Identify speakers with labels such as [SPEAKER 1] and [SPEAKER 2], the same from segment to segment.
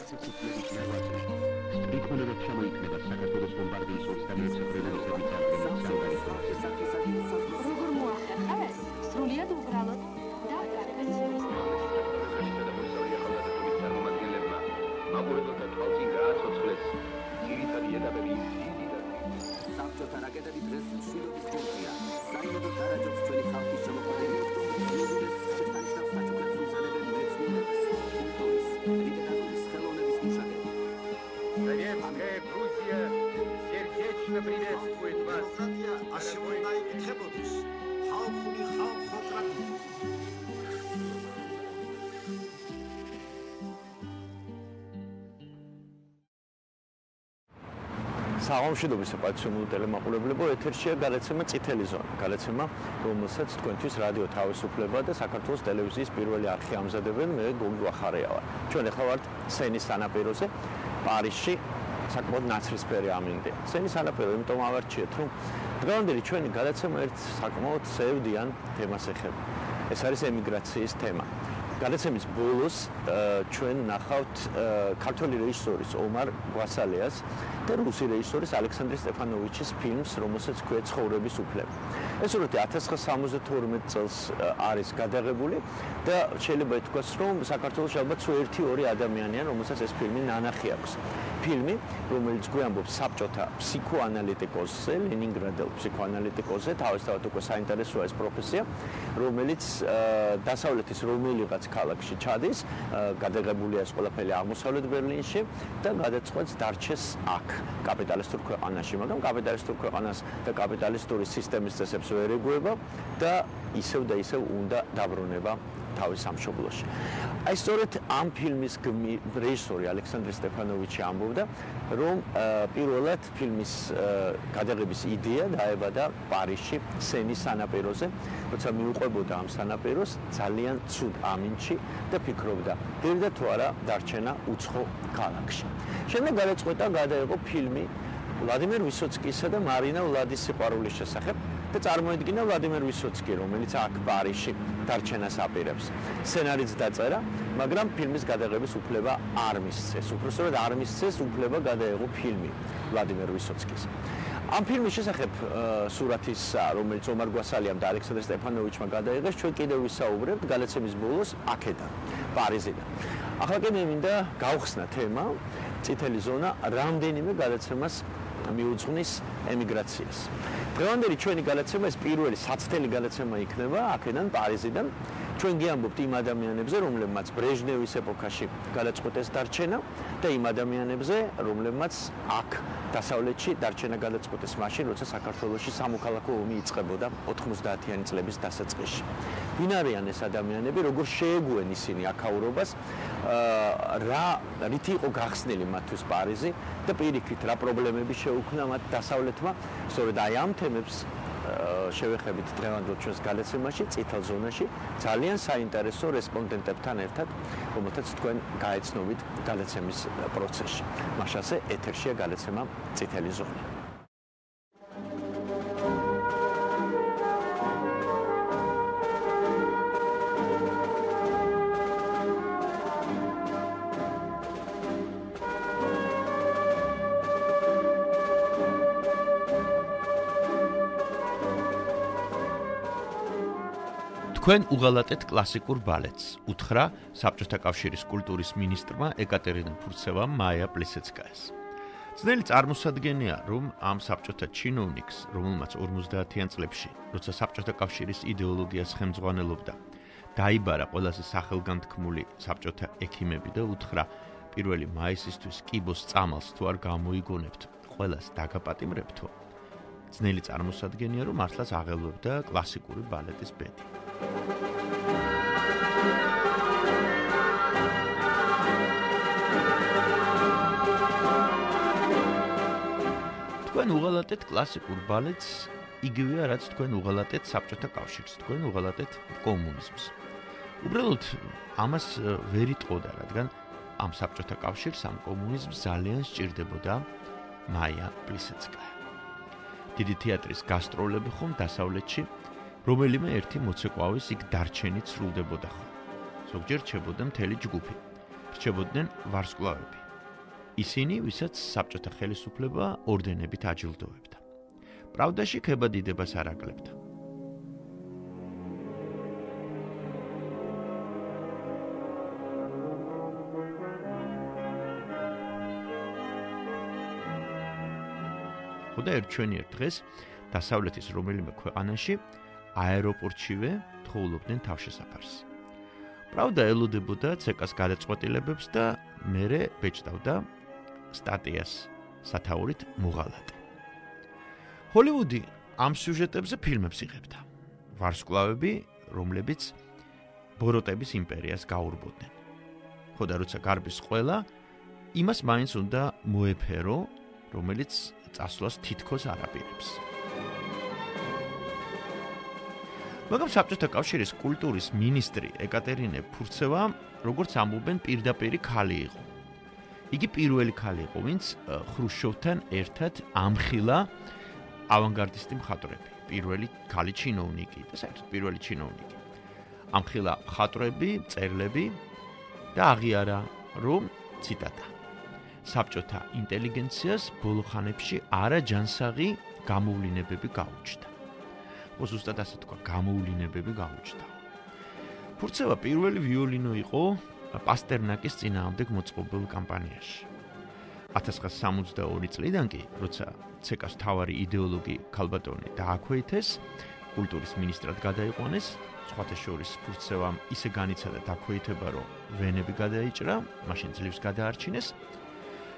[SPEAKER 1] სასოფლების მიღწევა. სტრიქონერებს შემოიქმნება საქართველოს ბომბარდიის 26 პრეზიდენტის სანგარიშო.
[SPEAKER 2] როგორ მოახერხა ეს? სრულიად უბრალოდ და
[SPEAKER 3] მაბურებელთა თვალწინ გააცოცხლეს ძირითადი ეტაპები საბჭოთა რაკეტები დღეს მშვიდობის ჯგუფია. საიმედო დარაჯობს ჩვენი ხალხის შემოქმედებით. შესანიშნავ საჩუქრებს უზრუნველენ მეცნიერებს. კულტურის, ლიტერატურის ხელოვნების მუშაკები.
[SPEAKER 4] Советская Грузия сердечно приветствует вас.
[SPEAKER 5] საღამოშიდობის პატრიოტული ტელემაყურებლებო ეთერშია გადაცემა წითელი ზონა. გადაცემა, რომელსაც თქვენთვის რადიო თავისუფლება და საქართველოს ტელევიზიის პირველი არხი ამზადებენ, მე გოგი ვახარეავა. ჩვენ ახლა ვართ სენის სანაპიროზე, პარიზში, საკმაოდ ნაცრისფერი ამინდია. სენის სანაპირო, იმიტომ ავარჩიეთ, რომ დღევანდელი ჩვენი გადაცემა ერთ საკმაოდ სევდიან თემას ეხება. ეს არის ემიგრაციის თემა. გადაცემის ბოლოს ჩვენ ნახავთ ქართველი რეჟისორის ომარ გვასალეას და რუსი რეჟისორის ალექსანდრე სტეფანოვიჩის ფილმს, რომელსაც ქვია ცხოვრების უფლება. ეს სურათი 1972 წელს არის გადაღებული და შეიძლება ითქვას, რომ საქართველოში ალბათ სულ 1-2 ადამიანია, რომელსაც ეს ფილმი ნანახი აქვს. ფილმი, რომელიც გვიამბობს საბჭოთა ფსიქოანალიტიკოსზე, ლენინგრადელ ფსიქოანალიტიკოსზე, თავისთავად უკვე საინტერესოა ეს პროფესია, რომელიც დასავლეთის რომელიღაც ქალაქში ჩადის, გადაღებულია ეს ყველაფერი აღმოსავლეთ ბერლინში და გადაწყვეტს დარჩეს აქ, კაპიტალისტურ ქვეყანაში, მაგრამ კაპიტალისტურ ქვეყანას და კაპიტალისტური სისტემის წესებს ვერ ეგუება და ისევ უნდა დაბრუნება თავის სამშობლოში. აი სწორედ ამ ფილმის რეჟისორი ალექსანდრე სტეფანოვიჩი ამბობდა, რომ პირველად ფილმის გადაღების იდეა დაებადა პარიზში, სენის სანაპიროზე, როცა მიუყვებოდა ამ სანაპიროს ძალიან ცუდ ამინდში და ფიქრობდა, დერდა თუ არა დარჩენა უცხო ქალაქში. შემდეგ გადაწყვეტა გადაეღო ფილმი ვლადიმერ ვისოცკისა და მარინა ვლადის სიყვარულის შესახებ და წარმოედგინა ვლადიმერ ვისოცკი, რომელიც აქ პარიზში დარჩენას აპირებს. სცენარიც დაწერა, მაგრამ ფილმის გადაღების უფლება არ მისცეს. უпростоრად არ მისცეს უფლება გადაეღო ფილმი ვლადიმერ ვისოცკის. ამ ფილმის შესახებ სურათის, რომელიც ომარ გვასალიამ და ალექსანდრე სტეფანოვიჩმა გადაიღეს, ჩვენ კიდევ ვისაუბრებთ გადაცემის ბოლოს აქედან, პარიზიდან. ახლა კი მე მინდა გავხსნა თემა, წითელი ზონა რამდენიმე გადაცემას მიუძღვნის ემიგრაციას. დღევანდელი ჩვენი გადაცემა ეს პირველი საცდელი გადაცემა იქნება აქედან პარიზიდან. ჩვენ გიამბობთ იმ ადამიანებზე, რომლებმაც ბრეჟნევის ეპოქაში გადაწყვეტეს დარჩენა და იმ ადამიანებზე, რომლებმაც აქ დასავლეთში დარჩენა გადაწყვეტეს მაშინ, როცა საქართველოში სამოქალაქო ომი იწყებოდა 90-იანი წლების დასაწყისში. ვინ არიან ეს ადამიანები, როგორ შეეგუენ ისინი აქაურობას, რითი იყო გახსნილი მათთვის პარიზი და პირიქით რა პრობლემები შეუქმნა მათ დასავლეთმა, სწორედ აი ამ თემებს შევეხებით დღევანდელ ჩვენს გადაცემაში, წითელ ზონაში, ძალიან საინტერესო რესპონდენტებთან ერთად, რომელთაც თქვენ გაეცნობით გადაცემის პროცესში. მაშასე ეთერშია გადაცემა წითელი ზონა.
[SPEAKER 6] თქვენ უღალატეთ კლასიკურ ბალეტს, უთხრა საბჭოთა კავშირის კულტურის მინისტრმა ეკატერინე ფურცევამ მაია პლისეცკაიას. ძნელი წარმოსადგენია, რომ ამ საბჭოთა ჩინოვნიკს, რომელმაც 50-იან წლებში, როცა საბჭოთა კავშირის იდეოლოგიას ხელმძღვანელობდა, დაიბარა ყველაზე სახელგანთქმული საბჭოთა ექიმები და უთხრა პირველი მაისისთვის კიბოს წამალს თუ არ გამოიგონებთ, ყველას დაგაპატიმრებთო. ძნელი წარმოსადგენია, რომ მართლაც აღელვებდა კლასიკური ბალეტის ბედი. თქვენ უღალატეთ კლასიკურ ბალეტს, იგივეა, რაც თქვენ უღალატეთ საბჭოთა კავშირს, თქვენ უღალატეთ კომუნიზმს. უბრალოდ ამას ვერ იტყოდა, რადგან ამ საბჭოთა კავშირს, ამ კომუნიზმს ძალიან სჭირდებოდა მაია პლისეცკაია. დიდი თეატრის გასტროლები ხომ დასავლეთში, რომელიმე ერთი მოცეკვავის იქ დარჩენით სრულდებოდა ხომ. ზოგჯერ რჩებოდა მთელი ჯგუფი. რჩებოდნენ ვარსკვლავები. ისინი, ვისაც საბჭოთა ხელისუფლება ორდენებით აჯილდოვებდა. პრავდაში ქება დიდებას არ აკლებდა. ხოდა ერთჩვენიერ დღეს დასავლეთის რომელიმე ქვეყანაში აეროპორტშივე თხოვლობდნენ თავშესაფარს. პრავდა ელოდებოდა ცეკას გადაწყვეტილებებს და მერე ბეჭდავდა სტატიას სათაურით მოღალატე. ჰოლივუდი ამ სიუჟეტებზე ფილმებს იღებდა. ვარსკვლავები, რომლებიც ბოროტების იმპერიას გაურბოდნენ. ხოდა როცა გარბის ყველა, იმას მაინც უნდა მოეფერო, რომელიც წასვლას თითქოს არ აპირებს. მაგრამ საბჭოთა კავშირის კულტურის მინისტრი ეკატერინე ფურცევა, როგორც ამბობენ, პირდაპირი ქალი იყო. იგი პირველი ქალი იყო, ვინც ხრუშჩოვთან ერთად ამხილა ავანგარდისტი მხატვრები. პირველი ქალი ჩინოვნიკი და საერთოდ პირველი ჩინოვნიკი. ამხილა მხატვრები, მწერლები და აღიარა, რომ ციტატა საბჭოთა ინტელიგენციას ბოლო ხანებში არაჯანსაღი გამოვლინებები გაუჩნდა. ზუსტად ასე თქვა, გამოვლინებები გაუჩნდა. ფურცევა პირველი ვიოლინო იყო პასტერნაკის წინააღმდეგ მოწყობილ კამპანიაში. 1962 წლიდან კი, როცა ცეკას მთავარი იდეოლოგი ქალბატონი დააქვეითეს, კულტურის მინისტრად გადაიყვანეს, სხვათა შორის ფურცევამ ისე განიცადა დაქვეითება, რომ ვენები გადაიჭრა, მაშინ ძლივს გადაარჩინეს.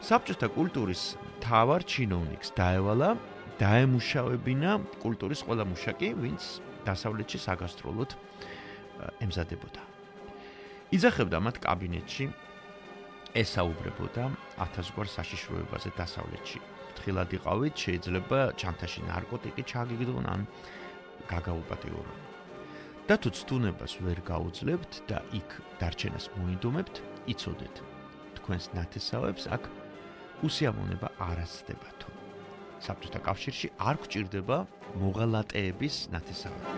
[SPEAKER 6] საბჭოთა კულტურის მთავარ ჩინოვნიკს დაევალა დაემუშავებინა კულტურის ყველა მუშაკი, ვინც დასავლეთში საგასტროლოდ ემზადებოდა. იძახებდა მათ კაბინეტში, ესაუბრებოდა 1000 გვარ საშიშროებაზე დასავლეთში. ფრთხილად იყავით, შეიძლება ჩანთაში ნარკოტიკი ჩაგიგდონ ან გაგაუპატიურონ. და თუ ცდუნებას ვერ გაუძლებთ და იქ დარჩენას მოინდომებთ, იცოდეთ, თქვენს ნათესავებს აქ უსიამოვნება არ ასწდებათო. საბჭოთა კავშირში არ გვჭირდება მოღალატეების ნათესავები.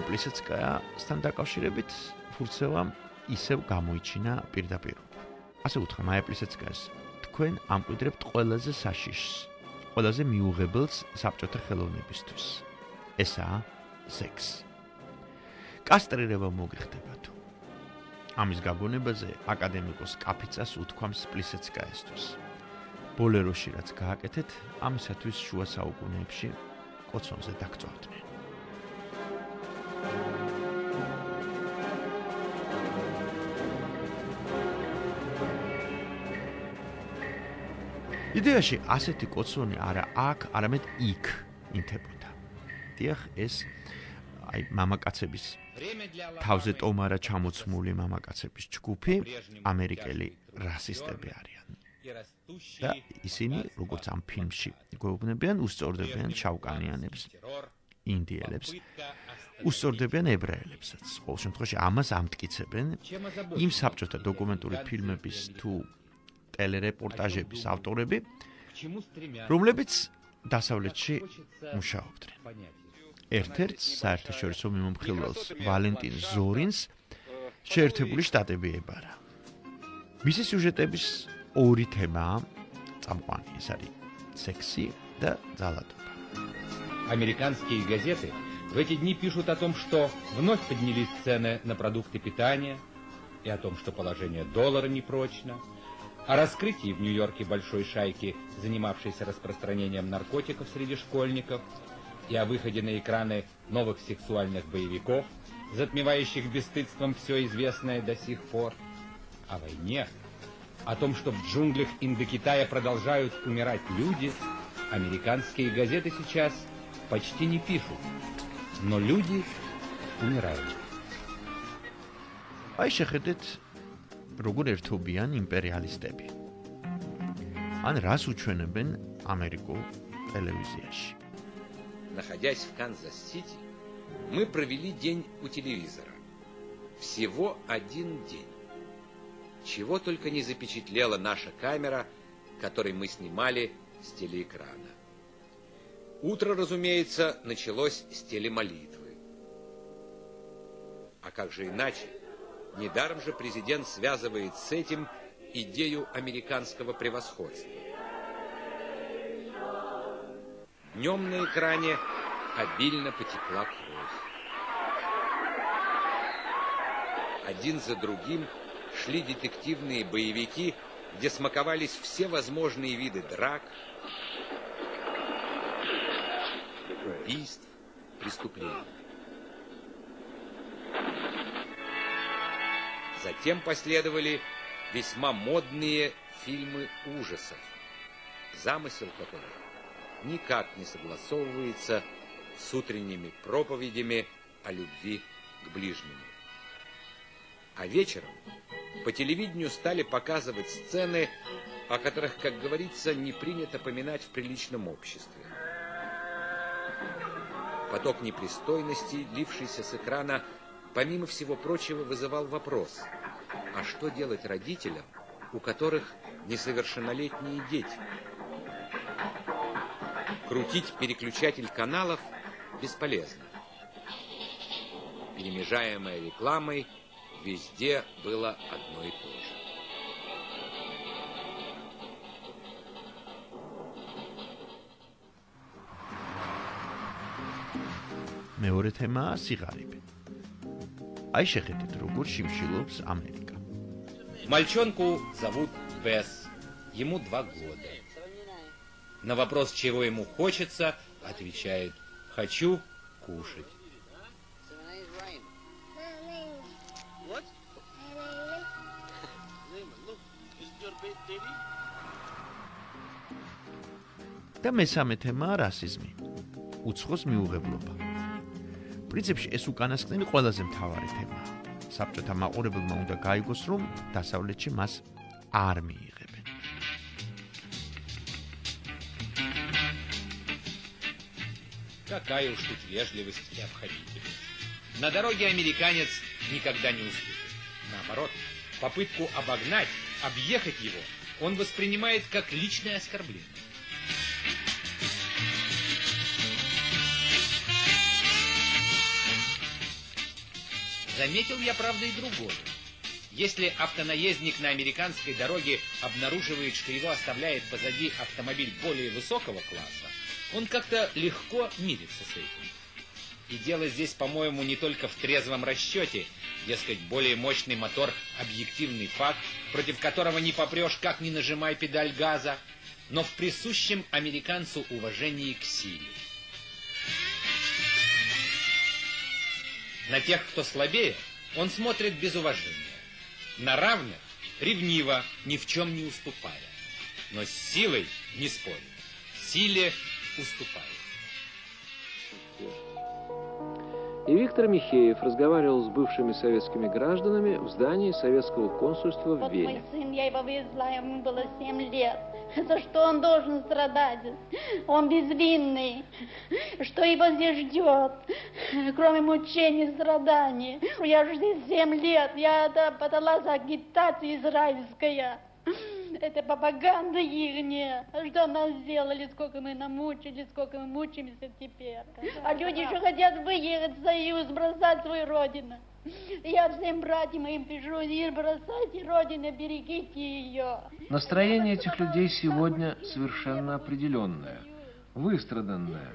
[SPEAKER 6] პლისეცკაიასთან დაკავშირებით ფურცევამ ისევ გამოიჩინა პირდაპირობა. ასე უთხრა მაია პლისეცკაიას, თქვენ ამკვიდრებთ ყველაზე საშიშს, ყველაზე მიუღებელს საბჭოთა ხელოვნებისთვის. ესაა სექსი. კასტრირება მოგიხდებათო. ამის გაგონებაზე აკადემიკოს კაფიცას უთქვამს პლისეცკაიასთვის. ბოლეროში რაც გააკეთეთ, ამისათვის შუა საუკუნეებში კოცონზე დაგწვავდნენ. იდეაში ასეთი კოცონი არა აქ, არამედ იქ ინთებოდა. დიახ, ეს მამაკაცების თავზე ტომარა ჩამოცმული მამაკაცების ჯგუფი ამერიკელი რასისტები არიან. და ისინი, როგორც ამ ფილმში გვეუბნებიან, უსწორდებიან შავკანიანებს, ინდიელებს, უსწორდებიან ებრაელებსაც. ყოველ შემთხვევაში ამას ამტკიცებენ იმ საბჭოთა დოკუმენტური ფილმების თუ ტელერეპორტაჟების ავტორები, რომლებიც დასავლეთში მუშაობდნენ. ერთ-ერთ საერთაშორისო მიმომხილველს ვალენტინ ზორინს შეერთებული შტატები ებარა. მისი სიუჟეტების ორი თემაა წამყვანი, ეს არის სექსი და ძალადობა.
[SPEAKER 4] Американские газеты в эти дни пишут о том, что вновь поднялись цены на продукты питания и о том, что положение доллара непрочно, о раскрытии в Нью-Йорке большой шайки, занимавшейся распространением наркотиков среди школьников, и о выходе на экраны новых сексуальных боевиков, затмевающих бесстыдством все известное до сих пор, о войне, о том, что в джунглях Индокитая продолжают умирать люди. Американские газеты сейчас почти не пишут, но люди умирают.
[SPEAKER 6] აი შეხედეთ, როგორ ერთობიან იმპერიალისტები. ან რას უჩვენებენ ამერიკულ ტელევიზიაში.
[SPEAKER 3] Находясь в Канзас-Сити, мы провели день у телевизора. Всего один день. Чего только не запечатлела наша камера, которой мы снимали с телеэкрана. Утро, разумеется, началось с телемолитвы. А как же иначе? Недаром же президент связывает с этим идею американского превосходства. Днем на экране обильно потекла кровь. Один за другим шли детективные боевики, где смаковались все возможные виды драк, убийств, преступлений. Затем последовали весьма модные фильмы ужасов, замысел которых никак не согласовывается с утренними проповедями о любви к ближнему. А вечером по телевидению стали показывать сцены, о которых, как говорится, не принято поминать в приличном обществе. Поток непристойностей, лившийся с экрана, помимо всего прочего, вызывал вопрос: а что делать родителям, у которых несовершеннолетние дети? Крутить переключатель каналов бесполезно. Перемежаемое рекламой, везде было одно и то же.
[SPEAKER 6] მეორე თემაა სიღარიბე. აი შეხედეთ, როგორ შიმშილობს ამერიკა.
[SPEAKER 4] Мальчонку зовут Бесс. Ему 2 года. На вопрос, чего ему хочется, отвечает: хочу кушать.
[SPEAKER 6] და მესამე თემაა რასიზმი. უცხოს მიუღებლობა. პრინციპში ეს უკანასკნელი ყველაზე მთავარი თემაა. საბჭოთა მაყურებელმა უნდა გაიგოს, რომ დასავლეთში მას არ მიიღებენ.
[SPEAKER 4] Какая уж тут вежливость и обходительность. На дороге американец никогда не уступит. Наоборот, попытку обогнать, объехать его он воспринимает как личное оскорбление. Заметил я, правда, и другое. Если автонаездник на американской дороге обнаруживает, что его оставляет позади автомобиль более высокого класса, он как-то легко мирится с этим. И дело здесь, по-моему, не только в трезвом расчете, дескать, более мощный мотор – объективный факт, против которого не попрешь, как ни нажимай педаль газа, но в присущем американцу уважении к силе. На тех, кто слабее, он смотрит без уважения. На равных – ревниво, ни в чем не уступая. Но с силой не спорит. Силе уступает.
[SPEAKER 7] И Виктор Михеев разговаривал с бывшими советскими гражданами в здании советского консульства в Вене.
[SPEAKER 8] Мой сын, я его везла, ему было 7 лет. За что он должен страдать? Он безвинный. Что его здесь ждет, кроме мучений и страданий? Я же здесь 7 лет. Я подала за агитацию израильская. Это пропаганда ихняя. Что нас сделали, сколько мы намучили, сколько мы мучаемся теперь. А люди еще хотят выехать в Союз, бросать свою родину. Я всем братьям моим пишу: не бросайте родину, берегите ее.
[SPEAKER 7] Настроение этих людей сегодня совершенно определенное, выстраданное.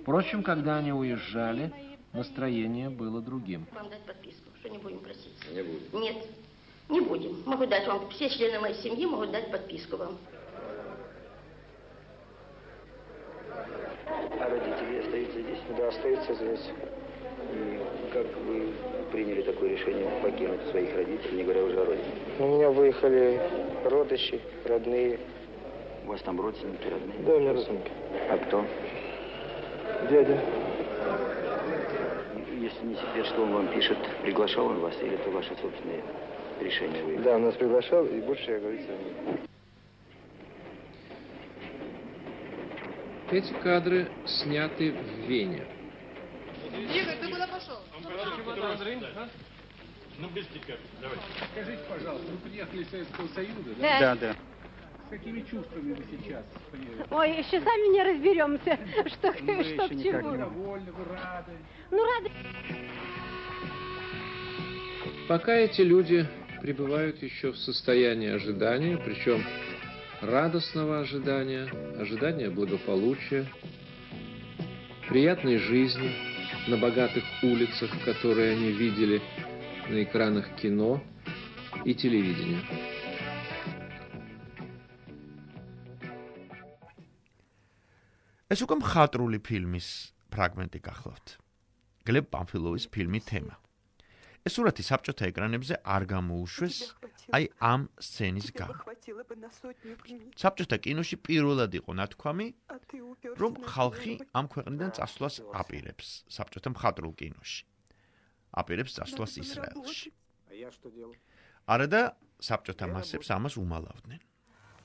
[SPEAKER 7] Впрочем, когда они уезжали, настроение было другим.
[SPEAKER 9] Вам дать подписку, что не будем просить? Не будем. Нет, не будем. Могу дать вам, все члены моей семьи могут дать подписку вам.
[SPEAKER 10] А родители остаются здесь? Да, остаются здесь. И как вы приняли такое решение покинуть своих родителей, не говоря уже о родине?
[SPEAKER 11] У меня выехали родичи, родные.
[SPEAKER 10] У вас там родственники, родные?
[SPEAKER 11] Да, у меня родственники.
[SPEAKER 10] А кто?
[SPEAKER 11] Дядя.
[SPEAKER 10] Если не секрет, что он вам пишет, приглашал он вас, или это ваше собственное решение выехать?
[SPEAKER 11] Да, он нас приглашал, и больше я говорить не буду.
[SPEAKER 7] Эти кадры сняты в Вене.
[SPEAKER 2] Игорь, ты куда пошел?
[SPEAKER 12] Ну, без тебя. Давай.
[SPEAKER 13] Скажите, пожалуйста, вы приехали из Советского Союза,
[SPEAKER 2] да?
[SPEAKER 12] Да, да.
[SPEAKER 13] С какими чувствами вы сейчас приехали?
[SPEAKER 2] Ой, еще сами не разберемся, что к чему.
[SPEAKER 13] Вы довольны, вы рады?
[SPEAKER 2] Ну, рады.
[SPEAKER 7] Пока эти люди пребывают еще в состоянии ожидания, причем радостного ожидания, ожидания благополучия, приятной жизни на богатых улицах, которые они видели на экранах кино и телевидения.
[SPEAKER 6] ეს უკვე მხატვრული ფილმის ფრაგმენტი გახლავთ. გლებ პამფილოვის ფილმი თემა. ეს სურათი საბჭოთა ეკრანებზე არ გამოუშვეს აი ამ სცენის გამო. საბჭოთა კინოში პირველად იყო ნათქვამი, რომ ხალხი ამ ქვეყნიდან წასვლას აპირებს საბჭოთა მხატვრულ კინოში. აპირებს წასვლას ისრაელში. არა და საბჭოთა მასებს ამას უმალავდნენ.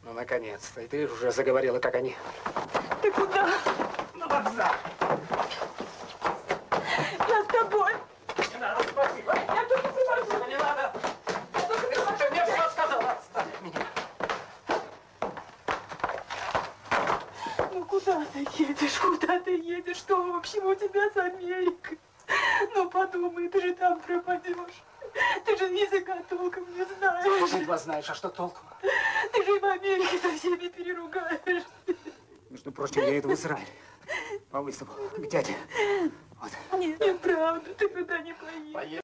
[SPEAKER 14] Ну, наконец-то. И ты уже заговорила, как они.
[SPEAKER 15] Ты куда?
[SPEAKER 14] На вокзал.
[SPEAKER 15] Я с тобой.
[SPEAKER 14] Не надо, спасибо.
[SPEAKER 15] Я только привожу.
[SPEAKER 14] Не надо. Ты мне все сказала. Отставь меня.
[SPEAKER 15] Ну, куда ты едешь? Куда ты едешь? Что, в общем, у тебя с Америкой? Ну, подумай, ты же там пропадешь. Ты же языка толком не знаешь.
[SPEAKER 14] Ты едва знаешь, а что толку?
[SPEAKER 15] Ты же и в Америке со всеми переругаешь.
[SPEAKER 14] Между прочим, я иду в Израиль. По вызову. К дяде. Вот.
[SPEAKER 15] Нет, неправда. Ты туда не поедешь.